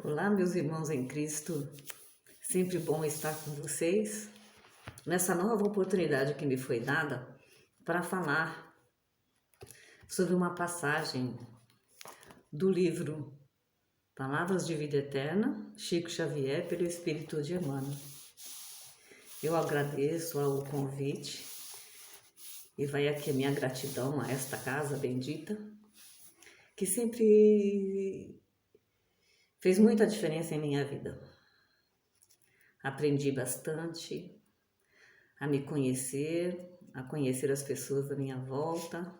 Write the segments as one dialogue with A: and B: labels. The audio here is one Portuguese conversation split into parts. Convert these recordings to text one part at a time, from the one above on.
A: Olá, meus irmãos em Cristo, sempre bom estar com vocês nessa nova oportunidade que me foi dada para falar sobre uma passagem do livro Palavras de Vida Eterna, Chico Xavier, pelo Espírito de Emmanuel. Eu agradeço ao convite e vai aqui a minha gratidão a esta casa bendita, que sempre fez muita diferença em minha vida. Aprendi bastante a me conhecer, a conhecer as pessoas da minha volta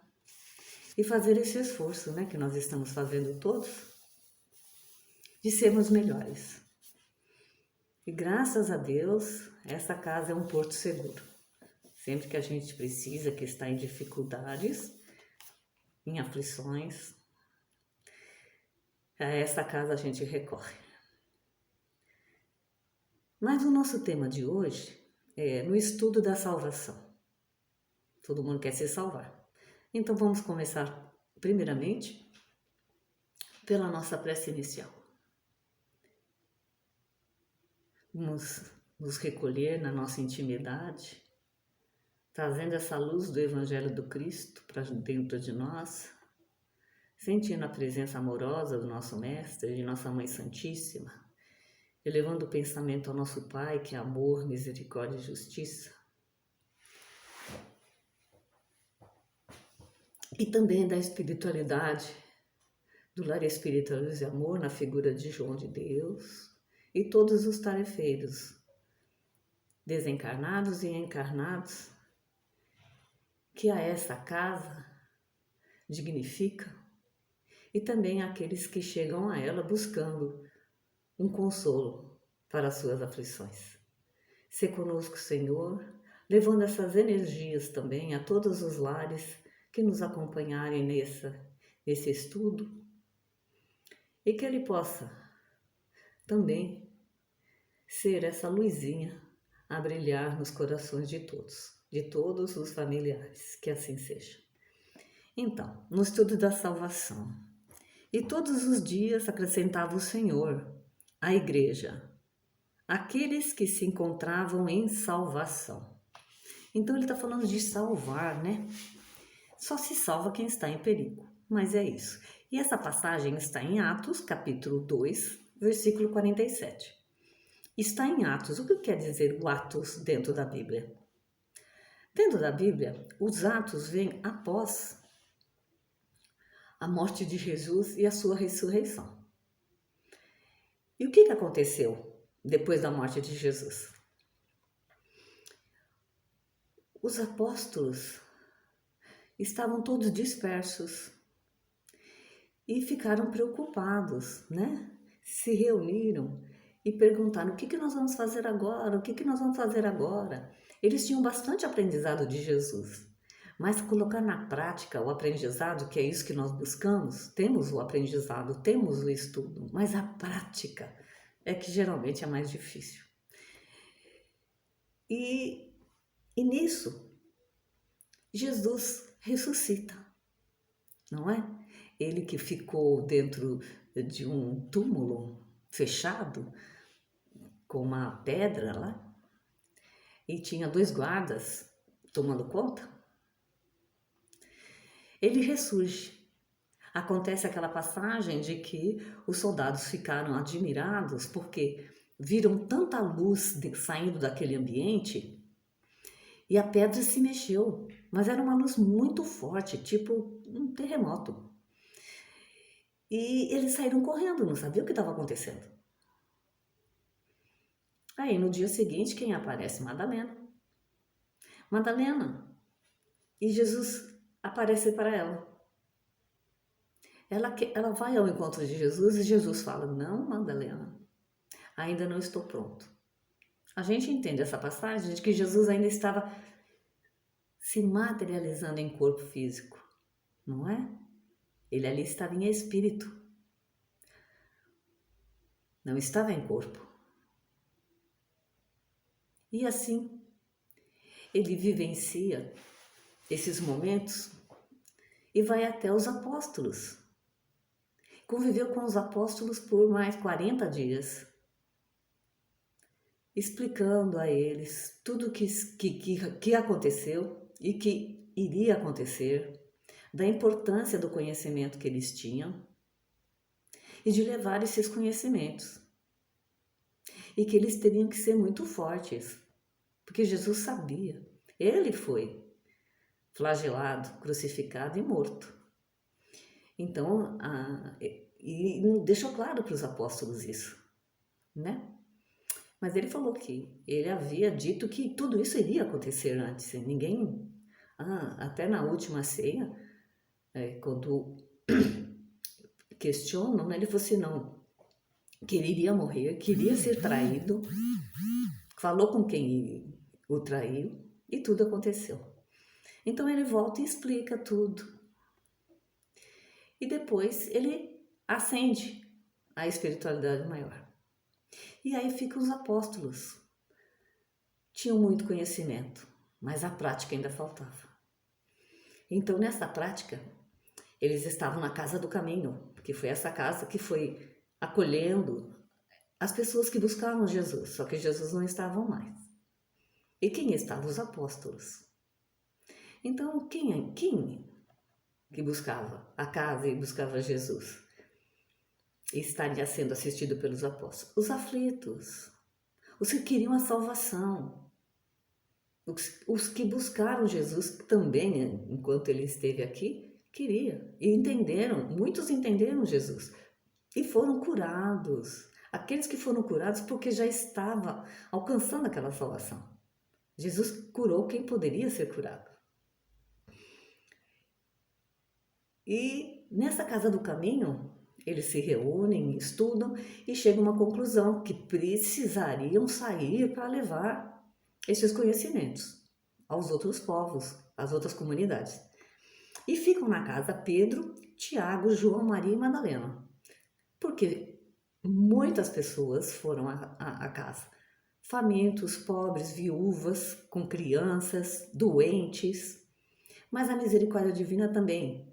A: e fazer esse esforço, né, que nós estamos fazendo todos, de sermos melhores. E graças a Deus, essa casa é um porto seguro. Sempre que a gente precisa, que está em dificuldades, em aflições, a essa casa a gente recorre. Mas o nosso tema de hoje é no estudo da salvação. Todo mundo quer se salvar. Então vamos começar primeiramente pela nossa prece inicial. Vamos nos recolher na nossa intimidade, trazendo essa luz do Evangelho do Cristo para dentro de nós, sentindo a presença amorosa do nosso Mestre, de nossa Mãe Santíssima, elevando o pensamento ao nosso Pai, que é amor, misericórdia e justiça. E também da espiritualidade, do lar espiritual e amor na figura de João de Deus e todos os tarefeiros, desencarnados e encarnados, que a essa casa dignifica, e também aqueles que chegam a ela buscando um consolo para as suas aflições. Se conosco, Senhor, levando essas energias também a todos os lares que nos acompanharem nesse estudo, e que Ele possa também ser essa luzinha a brilhar nos corações de todos os familiares, que assim seja. Então, no estudo da salvação, e todos os dias acrescentava o Senhor à igreja aqueles que se encontravam em salvação. Então ele está falando de salvar, né? Só se salva quem está em perigo, mas é isso. E essa passagem está em Atos, capítulo 2, versículo 47. Está em Atos. O que quer dizer o Atos dentro da Bíblia? Dentro da Bíblia, os Atos vêm após a morte de Jesus e a sua ressurreição. E o que aconteceu depois da morte de Jesus? Os apóstolos estavam todos dispersos e ficaram preocupados, né? Se reuniram e perguntaram: o que nós vamos fazer agora? O que nós vamos fazer agora? Eles tinham bastante aprendizado de Jesus, mas colocar na prática o aprendizado, que é isso que nós buscamos, temos o aprendizado, temos o estudo, mas a prática é que geralmente é mais difícil. E nisso, Jesus ressuscita, não é? Ele que ficou dentro de um túmulo fechado, com uma pedra lá, e tinha 2 guardas tomando conta, ele ressurge. Acontece aquela passagem de que os soldados ficaram admirados porque viram tanta luz saindo daquele ambiente e a pedra se mexeu, mas era uma luz muito forte, tipo um terremoto. E eles saíram correndo, não sabiam o que estava acontecendo. Aí no dia seguinte, quem aparece? Madalena. E Jesus aparece para ela. Ela vai ao encontro de Jesus e Jesus fala: não, Madalena, ainda não estou pronto. A gente entende essa passagem de que Jesus ainda estava se materializando em corpo físico, não é? Ele ali estava em espírito, não estava em corpo. E assim, ele vivencia esses momentos e vai até os apóstolos. Conviveu com os apóstolos por mais 40 dias, explicando a eles tudo que aconteceu e que iria acontecer, da importância do conhecimento que eles tinham e de levar esses conhecimentos. E que eles teriam que ser muito fortes, porque Jesus sabia. Ele foi flagelado, crucificado e morto. Então, e deixou claro para os apóstolos isso, né? Mas ele falou que ele havia dito que tudo isso iria acontecer antes. Ninguém, até na última ceia, quando questionam, né, ele falou assim, não, que ele iria morrer, queria ser traído, falou com quem o traiu e tudo aconteceu. Então ele volta e explica tudo. E depois ele ascende à espiritualidade maior. E aí ficam os apóstolos. Tinham muito conhecimento, mas a prática ainda faltava. Então nessa prática, eles estavam na casa do caminho, que foi essa casa que foi acolhendo as pessoas que buscavam Jesus, só que Jesus não estava mais. E quem estavam? Os apóstolos. Então, quem que buscava a casa e buscava Jesus? E estaria sendo assistido pelos apóstolos? Os aflitos, os que queriam a salvação, os que buscaram Jesus também, enquanto ele esteve aqui, queria. E entenderam, muitos entenderam Jesus e foram curados. Aqueles que foram curados porque já estava alcançando aquela salvação. Jesus curou quem poderia ser curado. E nessa casa do caminho, eles se reúnem, estudam e chegam a uma conclusão que precisariam sair para levar esses conhecimentos aos outros povos, às outras comunidades. E ficam na casa Pedro, Tiago, João, Maria e Madalena. Porque muitas pessoas foram à casa. Famintos, pobres, viúvas, com crianças, doentes. Mas a misericórdia divina também.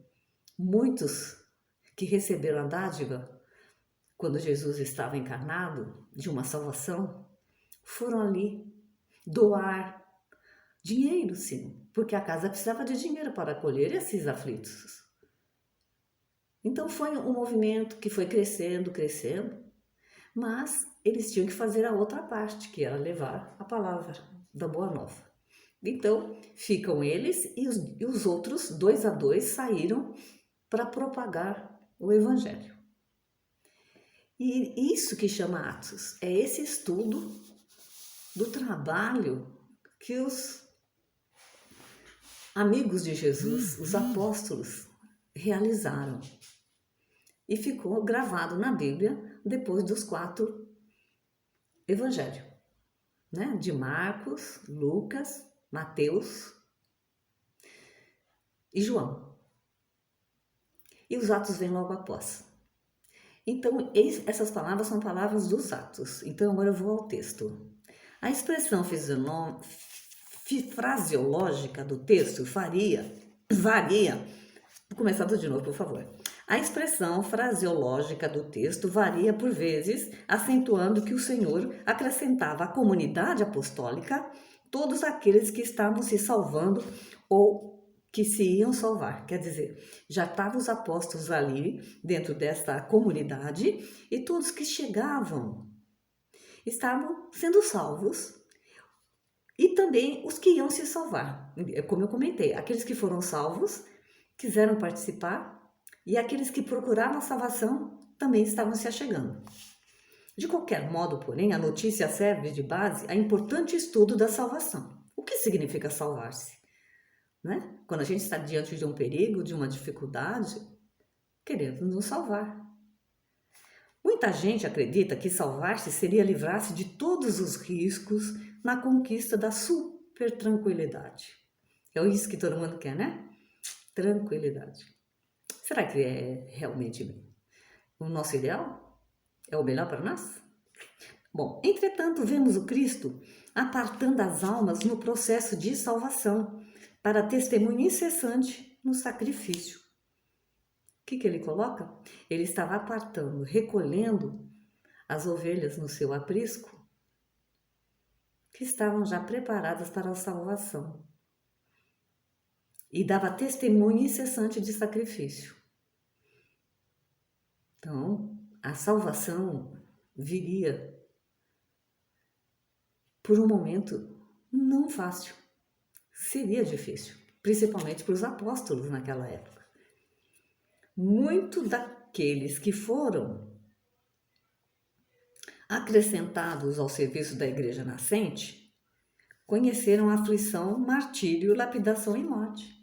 A: Muitos que receberam a dádiva, quando Jesus estava encarnado, de uma salvação, foram ali doar dinheiro, sim, porque a casa precisava de dinheiro para acolher esses aflitos. Então foi um movimento que foi crescendo, mas eles tinham que fazer a outra parte, que era levar a palavra da Boa Nova. Então ficam eles e os outros, 2 a 2, saíram para propagar o Evangelho. E isso que chama Atos, é esse estudo do trabalho que os amigos de Jesus, os apóstolos, realizaram. E ficou gravado na Bíblia depois dos 4 evangelhos, né? De Marcos, Lucas, Mateus e João. E os Atos vêm logo após. Então, essas palavras são palavras dos Atos. Então, agora eu vou ao texto. A expressão fraseológica do texto varia. Vou começar tudo de novo, por favor. A expressão fraseológica do texto varia por vezes, acentuando que o Senhor acrescentava à comunidade apostólica todos aqueles que estavam se salvando ou que se iam salvar. Quer dizer, já estavam os apóstolos ali dentro desta comunidade e todos que chegavam estavam sendo salvos e também os que iam se salvar. Como eu comentei, aqueles que foram salvos quiseram participar e aqueles que procuravam a salvação também estavam se achegando. De qualquer modo, porém, a notícia serve de base a importante estudo da salvação. O que significa salvar-se? Né? Quando a gente está diante de um perigo, de uma dificuldade, queremos nos salvar. Muita gente acredita que salvar-se seria livrar-se de todos os riscos na conquista da super tranquilidade. É isso que todo mundo quer, né? Tranquilidade. Será que é realmente o nosso ideal? É o melhor para nós? Bom, entretanto, vemos o Cristo apartando as almas no processo de salvação para testemunho incessante no sacrifício. que ele coloca? Ele estava apartando, recolhendo as ovelhas no seu aprisco, que estavam já preparadas para a salvação. E dava testemunho incessante de sacrifício. Então, a salvação viria por um momento não fácil. Seria difícil, principalmente para os apóstolos naquela época. Muitos daqueles que foram acrescentados ao serviço da igreja nascente conheceram aflição, martírio, lapidação e morte.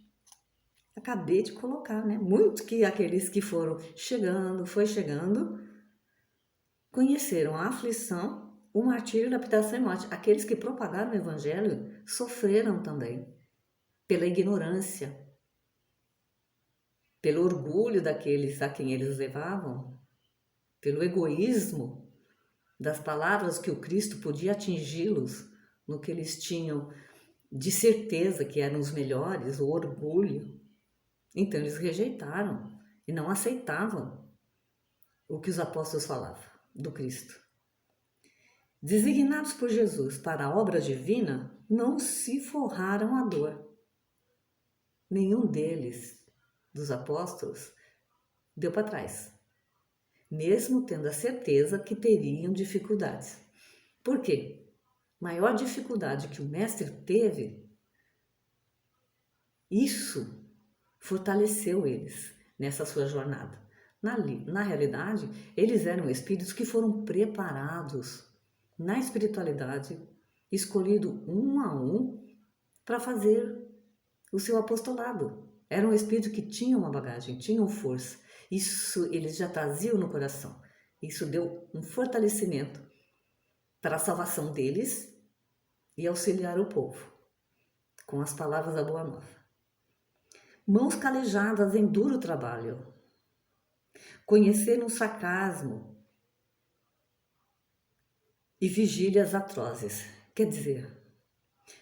A: Acabei de colocar, né? Muito que aqueles que foram chegando, conheceram a aflição, o martírio, lapidação e morte. Aqueles que propagaram o evangelho sofreram também pela ignorância, pelo orgulho daqueles a quem eles levavam, pelo egoísmo das palavras que o Cristo podia atingi-los no que eles tinham de certeza que eram os melhores, o orgulho. Então eles rejeitaram e não aceitavam o que os apóstolos falavam do Cristo. Designados por Jesus para a obra divina, não se forraram à dor. Nenhum deles, dos apóstolos, deu para trás, mesmo tendo a certeza que teriam dificuldades. Por quê? Maior dificuldade que o mestre teve, isso fortaleceu eles nessa sua jornada. Na realidade, eles eram espíritos que foram preparados na espiritualidade, escolhido um a um para fazer o seu apostolado. Eram espíritos que tinham uma bagagem, tinham força. Isso eles já traziam no coração. Isso deu um fortalecimento para a salvação deles e auxiliar o povo com as palavras da Boa Nova. Mãos calejadas em duro trabalho, conheceram o sarcasmo e vigílias atrozes. Quer dizer,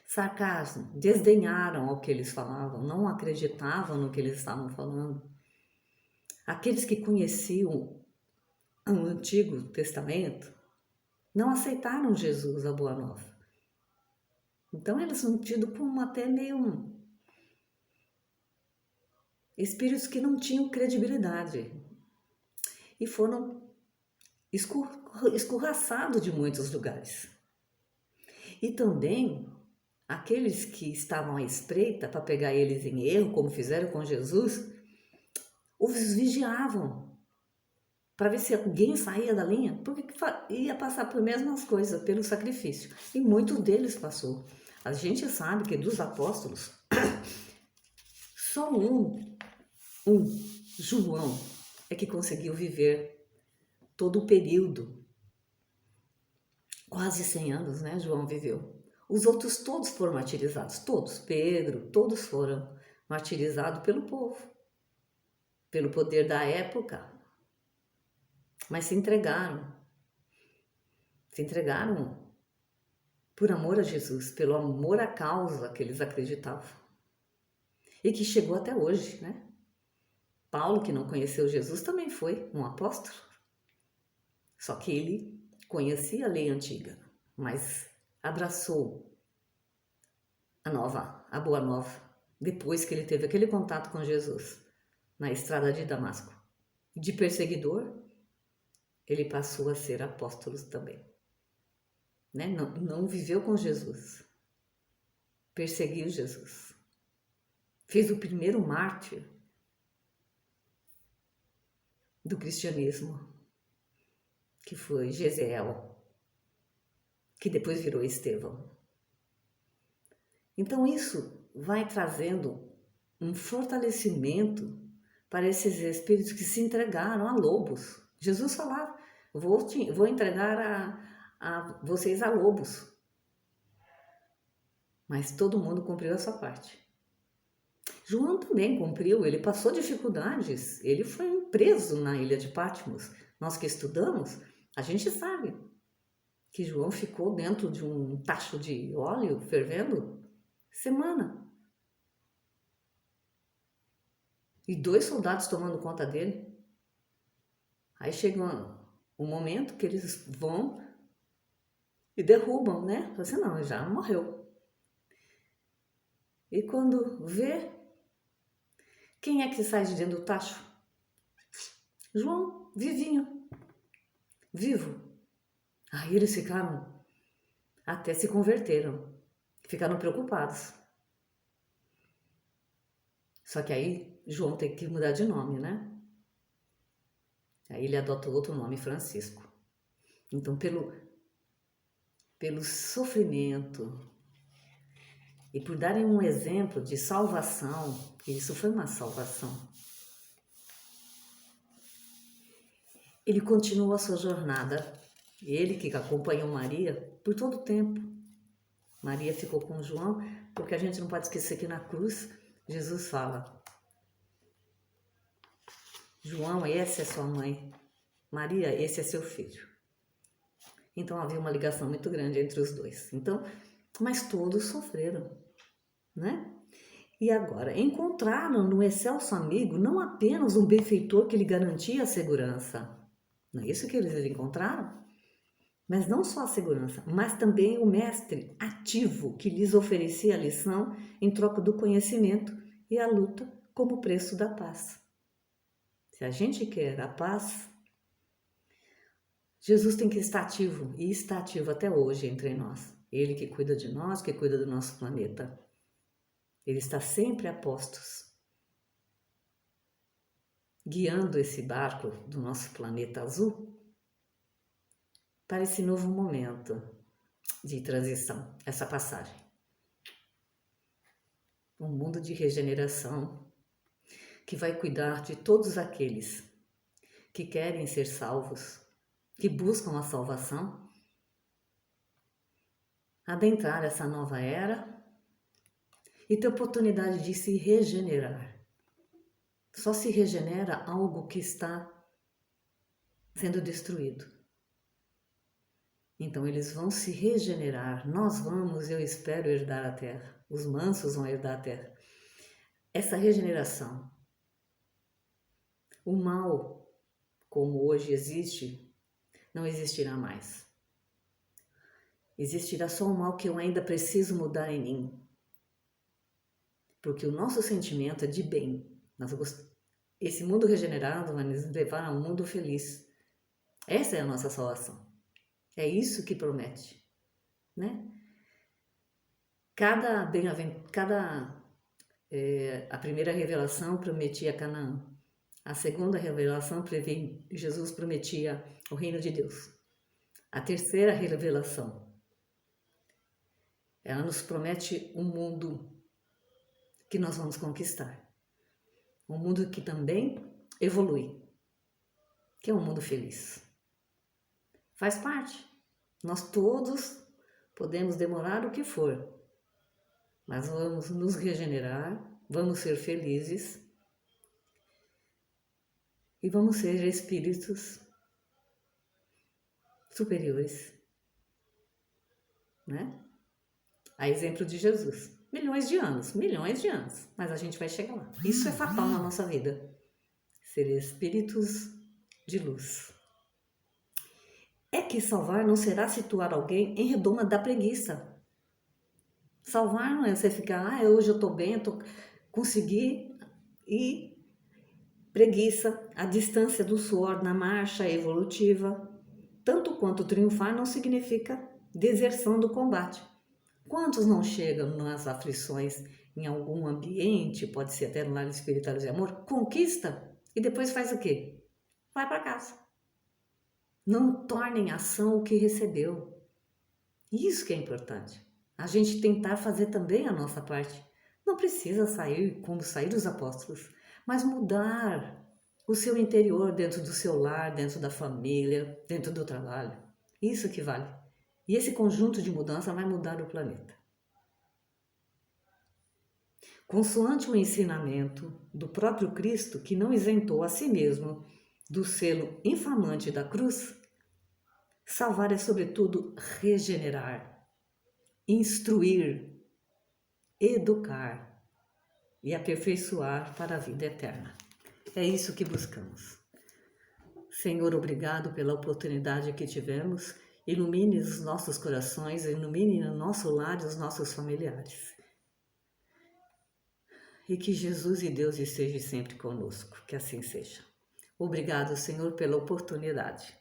A: sarcasmo, desdenharam ao que eles falavam, não acreditavam no que eles estavam falando. Aqueles que conheciam o Antigo Testamento não aceitaram Jesus, a Boa Nova. Então eles são tidos como até meio espíritos que não tinham credibilidade e foram escorraçados de muitos lugares. E também aqueles que estavam à espreita para pegar eles em erro, como fizeram com Jesus, os vigiavam para ver se alguém saía da linha, porque ia passar por mesmas coisas, pelo sacrifício. E muitos deles passou. A gente sabe que dos apóstolos, só João, é que conseguiu viver todo o período. Quase 100 anos, né, João viveu. Os outros todos foram martirizados, todos. Pedro, todos foram martirizados pelo povo, pelo poder da época. Mas se entregaram por amor a Jesus, pelo amor à causa que eles acreditavam. E que chegou até hoje, né? Paulo, que não conheceu Jesus, também foi um apóstolo. Só que ele conhecia a lei antiga, mas abraçou a boa nova, depois que ele teve aquele contato com Jesus na estrada de Damasco. De perseguidor, ele passou a ser apóstolo também. Né? Não viveu com Jesus, perseguiu Jesus. Fez o primeiro mártir do cristianismo, que foi Jezeel, que depois virou Estevão. Então isso vai trazendo um fortalecimento para esses espíritos que se entregaram a lobos. Jesus falava, vou entregar a vocês a lobos. Mas todo mundo cumpriu a sua parte. João também cumpriu, ele passou dificuldades, ele foi preso na ilha de Patmos. Nós que estudamos, a gente sabe que João ficou dentro de um tacho de óleo fervendo semana. e 2 soldados tomando conta dele. Aí chega um momento que eles vão e derrubam, né? Fala assim, não, já morreu. E quando vê, quem é que sai de dentro do tacho? João, vivinho, vivo. Aí eles ficaram, até se converteram, ficaram preocupados. Só que aí João tem que mudar de nome, né? Aí ele adota outro nome, Francisco. Então, pelo sofrimento e por darem um exemplo de salvação, que isso foi uma salvação, ele continuou a sua jornada. Ele que acompanhou Maria por todo o tempo. Maria ficou com João, porque a gente não pode esquecer que na cruz Jesus fala: João, essa é sua mãe. Maria, esse é seu filho. Então havia uma ligação muito grande entre os dois. Então, mas todos sofreram, né? E agora, encontraram no excelso amigo não apenas um benfeitor que lhe garantia a segurança. Não é isso que eles encontraram? Mas não só a segurança, mas também o mestre ativo que lhes oferecia a lição em troca do conhecimento e a luta como preço da paz. Se a gente quer a paz, Jesus tem que estar ativo e está ativo até hoje entre nós. Ele que cuida de nós, que cuida do nosso planeta. Ele está sempre a postos, guiando esse barco do nosso planeta azul para esse novo momento de transição, essa passagem. Um mundo de regeneração que vai cuidar de todos aqueles que querem ser salvos, que buscam a salvação, adentrar essa nova era e ter oportunidade de se regenerar. Só se regenera algo que está sendo destruído. Então eles vão se regenerar, nós vamos, eu espero, herdar a terra. Os mansos vão herdar a terra. Essa regeneração, o mal, como hoje existe, não existirá mais. Existirá só o mal que eu ainda preciso mudar em mim. Porque o nosso sentimento é de bem. Esse mundo regenerado vai nos levar a um mundo feliz. Essa é a nossa salvação. É isso que promete, né? A primeira revelação prometia Canaã. A segunda revelação Jesus prometia o reino de Deus. A terceira revelação, ela nos promete um mundo que nós vamos conquistar. Um mundo que também evolui, que é um mundo feliz. Faz parte. Nós todos podemos demorar o que for, mas vamos nos regenerar, vamos ser felizes e vamos ser espíritos superiores, né? A exemplo de Jesus. Milhões de anos, mas a gente vai chegar lá. Isso é fatal na nossa vida. Ser espíritos de luz. É que salvar não será situar alguém em redoma da preguiça. Salvar não é você ficar, hoje eu tô bem, consegui, e preguiça, a distância do suor na marcha evolutiva. Tanto quanto triunfar não significa deserção do combate. Quantos não chegam nas aflições em algum ambiente, pode ser até no lar espiritual de amor, conquista e depois faz o quê? Vai para casa. Não torne em ação o que recebeu. Isso que é importante. A gente tentar fazer também a nossa parte. Não precisa sair como saíram os apóstolos, mas mudar o seu interior dentro do seu lar, dentro da família, dentro do trabalho. Isso que vale. E esse conjunto de mudança vai mudar o planeta. Consoante o ensinamento do próprio Cristo, que não isentou a si mesmo do selo infamante da cruz, salvar é sobretudo regenerar, instruir, educar e aperfeiçoar para a vida eterna. É isso que buscamos. Senhor, obrigado pela oportunidade que tivemos. Ilumine os nossos corações, ilumine o nosso lar e os nossos familiares. E que Jesus e Deus estejam sempre conosco, que assim seja. Obrigado, Senhor, pela oportunidade.